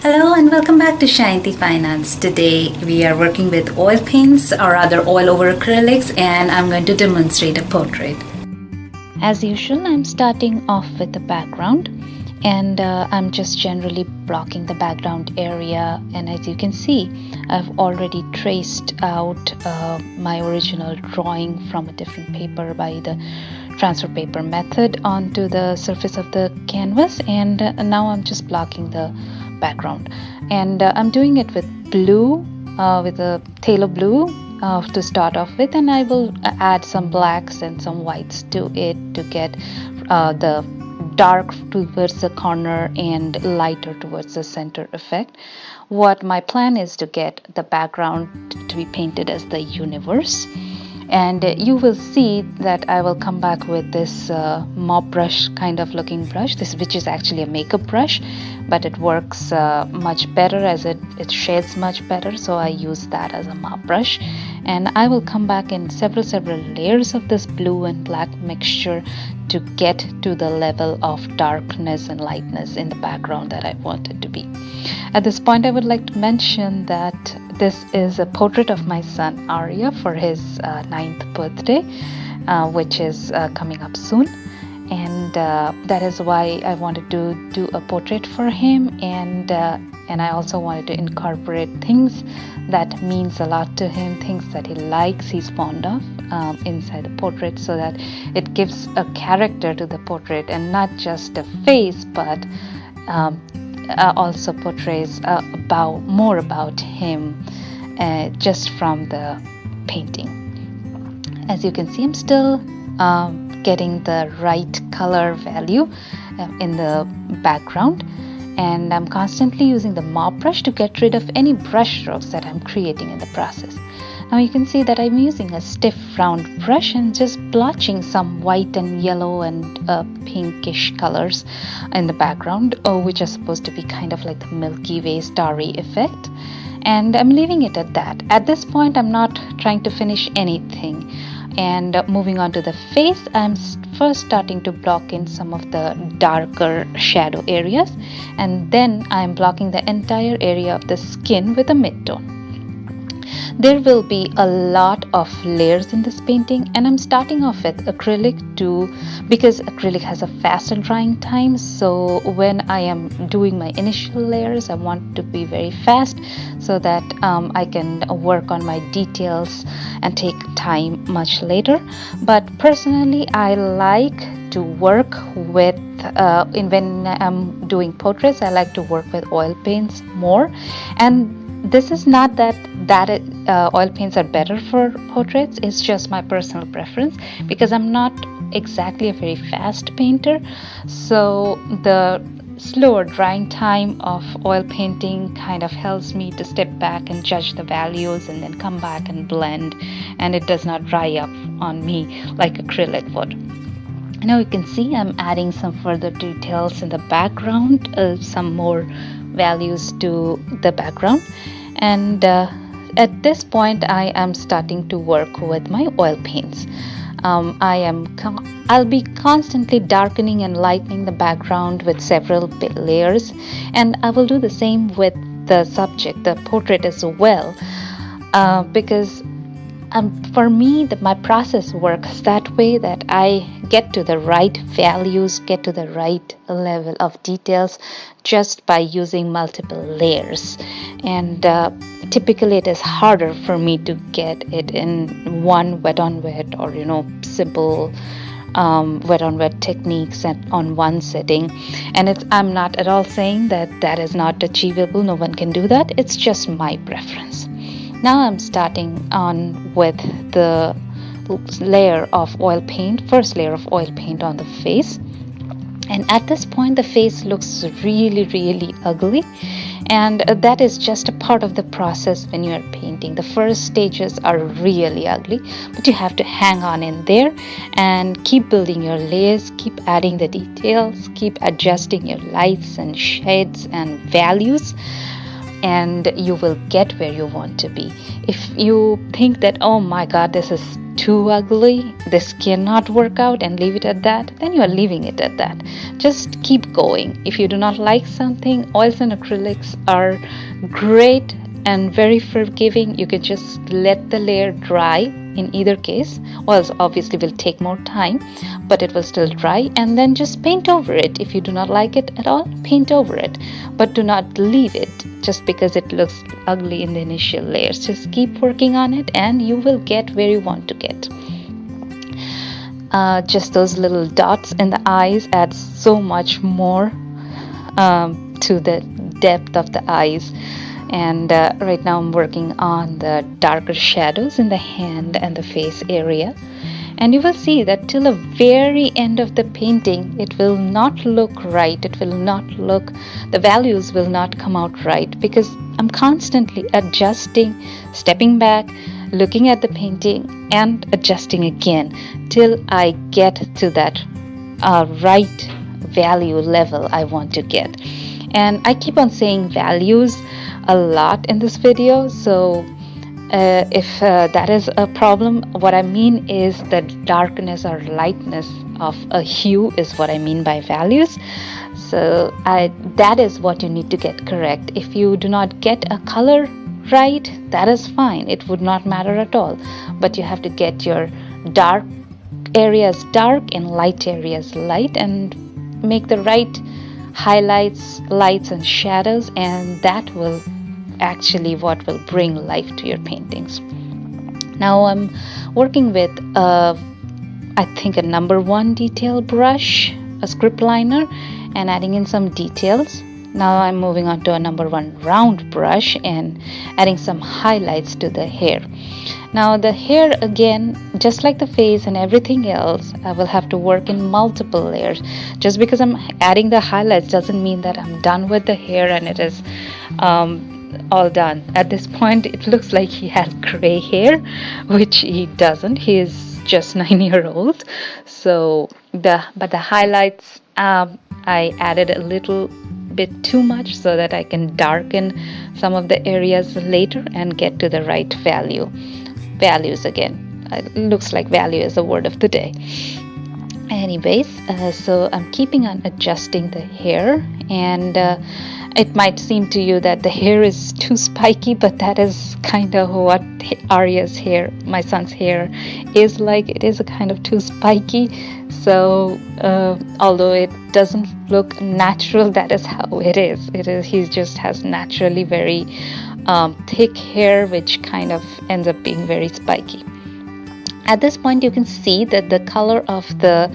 Hello and welcome back to Shanti Finance. Today we are working with oil paints or other oil over acrylics, and I'm going to demonstrate a portrait. As usual, I'm starting off with the background, and I'm just generally blocking the background area. And as you can see, I've already traced out my original drawing from a different paper by the transfer paper method onto the surface of the canvas, and now I'm just blocking the background, and I'm doing it with blue, with a phthalo blue to start off with, and I will add some blacks and some whites to it to get the dark towards the corner and lighter towards the center effect. What my plan is to get the background to be painted as the universe, and you will see that I will come back with this mop brush kind of looking brush, which is actually a makeup brush, but it works much better as it shades much better, so I use that as a mop brush. And I will come back in several layers of this blue and black mixture to get to the level of darkness and lightness in the background that I want it to be. At this point, I would like to mention that this is a portrait of my son Arya for his 9th birthday, which is coming up soon, and that is why I wanted to do a portrait for him, and I also wanted to incorporate things that means a lot to him, things that he likes, he's fond of, inside the portrait, so that it gives a character to the portrait and not just a face, but also portrays more about him just from the painting. As you can see, I'm still getting the right color value in the background, and I'm constantly using the mop brush to get rid of any brush strokes that I'm creating in the process. Now you can see that I'm using a stiff round brush and just blotching some white and yellow and pinkish colors in the background, which are supposed to be kind of like the Milky Way starry effect. And I'm leaving it at that. At this point, I'm not trying to finish anything. And moving on to the face, I'm first starting to block in some of the darker shadow areas, and then I'm blocking the entire area of the skin with a mid-tone. There will be a lot of layers in this painting, and I'm starting off with acrylic because acrylic has a faster drying time. So when I am doing my initial layers, I want to be very fast so that I can work on my details and take time much later. But personally, I like to work with when I'm doing portraits, I like to work with oil paints more. And this is not that oil paints are better for portraits, it's just my personal preference, because I'm not exactly a very fast painter. So the slower drying time of oil painting kind of helps me to step back and judge the values and then come back and blend, and it does not dry up on me like acrylic would. Now you can see I'm adding some further details in the background, some more values to the background, and at this point I am starting to work with my oil paints. I'll be constantly darkening and lightening the background with several layers, and I will do the same with the subject, the portrait as well, because for me, my process works that way, that I get to the right values, get to the right level of details just by using multiple layers. And typically it is harder for me to get it in one wet on wet or simple wet on wet techniques on one setting. And I'm not at all saying that is not achievable. No one can do that. It's just my preference. Now I'm starting on with the first layer of oil paint on the face, and at this point the face looks really ugly, and that is just a part of the process. When you are painting, the first stages are really ugly, but you have to hang on in there and keep building your layers, keep adding the details, keep adjusting your lights and shades and values and you will get where you want to be. If you think that, oh my god, this is too ugly, this cannot work out, and leave it at that, then you are leaving it at that. Just keep going. If you do not like something, oils and acrylics are great and very forgiving. You can just let the layer dry. In either case, oils obviously will take more time, but it will still dry, and then just paint over it. If you do not like it at all, paint over it, but do not leave it just because it looks ugly in the initial layers. Just keep working on it and you will get where you want to get. Just those little dots in the eyes add so much more to the depth of the eyes. And right now I'm working on the darker shadows in the hand and the face area, and you will see that till the very end of the painting it will not look right. The values will not come out right, because I'm constantly adjusting, stepping back, looking at the painting and adjusting again till I get to that right value level I want to get. And I keep on saying values a lot in this video, so if that is a problem, what I mean is the darkness or lightness of a hue is what I mean by values. So that is what you need to get correct. If you do not get a color right, that is fine, it would not matter at all, but you have to get your dark areas dark and light areas light, and make the right highlights, lights and shadows, and that will actually what will bring life to your paintings. Now I'm working with I think a number 1 detail brush, a script liner, and adding in some details. Now I'm moving on to a number 1 round brush and adding some highlights to the hair. Now the hair, again, just like the face and everything else, I will have to work in multiple layers. Just because I'm adding the highlights doesn't mean that I'm done with the hair and it is all done. At this point it looks like he has gray hair, which he doesn't. He is just 9-year-old. So the highlights, I added a little bit too much so that I can darken some of the areas later and get to the right values again. It looks like value is the word of the day. Anyways, so I'm keeping on adjusting the hair, and it might seem to you that the hair is too spiky, but that is kind of what Arya's hair, my son's hair, is like. It is a kind of too spiky. So although it doesn't look natural, that is how it is. He just has naturally very thick hair, which kind of ends up being very spiky. At this point you can see that the color of the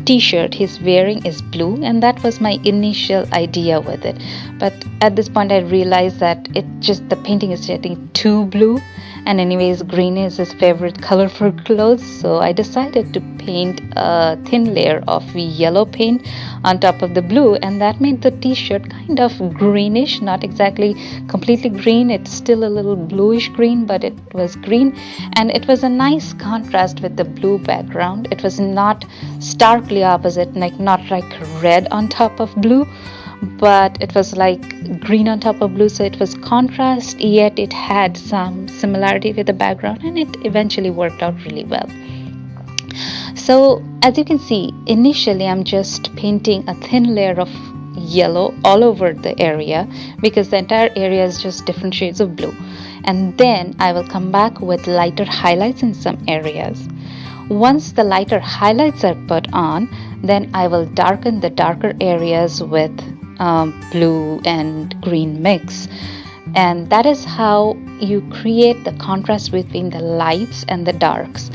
t-shirt he's wearing is blue, and that was my initial idea with it. But at this point I realized that the painting is getting too blue, and anyways green is his favorite color for clothes, so I decided to paint a thin layer of yellow paint on top of the blue, and that made the t-shirt kind of greenish, not exactly completely green. It's still a little bluish green, but it was green, and it was a nice contrast with the blue background. It was not starkly opposite, not like red on top of blue, but it was like green on top of blue, so it was contrast, yet it had some similarity with the background, and it eventually worked out really well. So as you can see, initially I'm just painting a thin layer of yellow all over the area, because the entire area is just different shades of blue, and then I will come back with lighter highlights in some areas. Once the lighter highlights are put on, then I will darken the darker areas with blue and green mix, and that is how you create the contrast between the lights and the darks.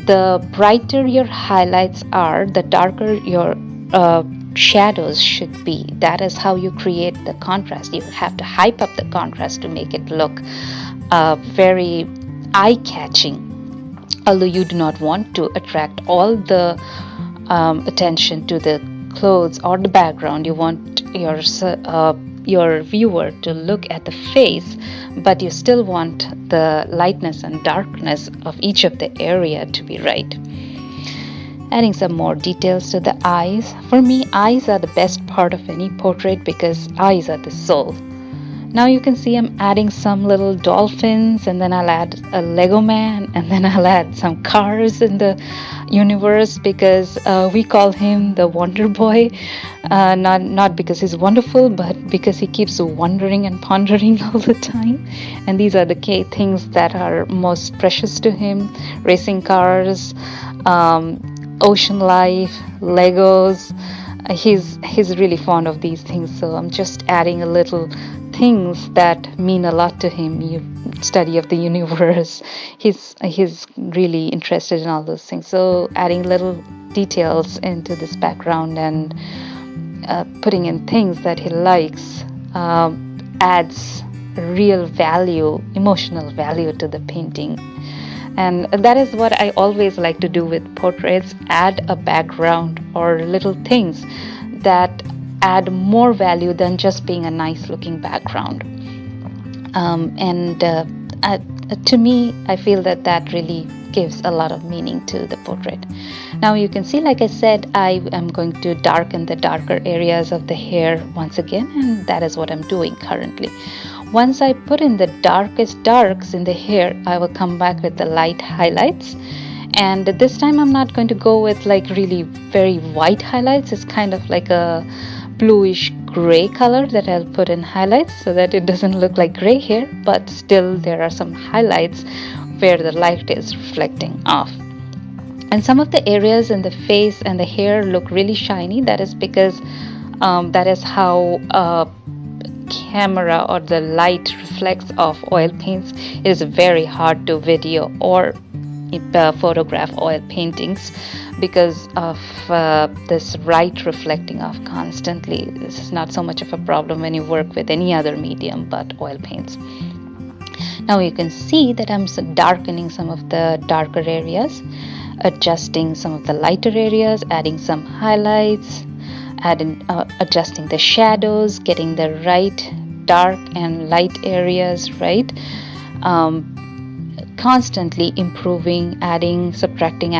The brighter your highlights are, the darker your shadows should be. That is how you create the contrast. You have to hype up the contrast to make it look very eye-catching. Although you do not want to attract all the attention to the clothes or the background, you want your viewer to look at the face, but you still want the lightness and darkness of each of the area to be right. Adding some more details to the eyes. For me, eyes are the best part of any portrait, because eyes are the soul. Now you can see I'm adding some little dolphins, and then I'll add a Lego man, and then I'll add some cars in the universe, because we call him the Wonder Boy, not because he's wonderful, but because he keeps wondering and pondering all the time. And these are the key things that are most precious to him: racing cars, ocean life, Legos. He's really fond of these things, so I'm just adding a little things that mean a lot to him. Study of the universe. He's really interested in all those things. So adding little details into this background and putting in things that he likes adds real value, emotional value to the painting. And that is what I always like to do with portraits: add a background or little things that add more value than just being a nice looking background. To me, I feel that really gives a lot of meaning to the portrait. Now you can see, like I said, I am going to darken the darker areas of the hair once again, and that is what I'm doing currently. Once I put in the darkest darks in the hair, I will come back with the light highlights. And this time I'm not going to go with like really very white highlights. It's kind of like a bluish gray color that I'll put in highlights, so that it doesn't look like gray hair, but still there are some highlights where the light is reflecting off. And some of the areas in the face and the hair look really shiny. That is because that is how camera or the light reflects off oil paints. It is very hard to video or photograph oil paintings because of this light reflecting off constantly. This is not so much of a problem when you work with any other medium but oil paints. Now you can see that I'm darkening some of the darker areas, adjusting some of the lighter areas, adding some highlights, adjusting the shadows, getting the right dark and light areas right, constantly improving, adding, subtracting,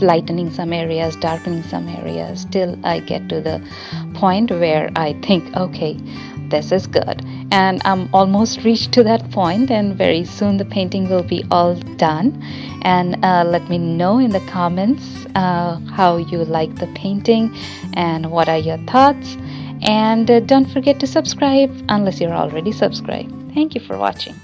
lightening some areas, darkening some areas, till I get to the point where I think, okay, this is good. And I'm almost reached to that point, and very soon the painting will be all done. And let me know in the comments how you like the painting and what are your thoughts. And don't forget to subscribe unless you're already subscribed. Thank you for watching.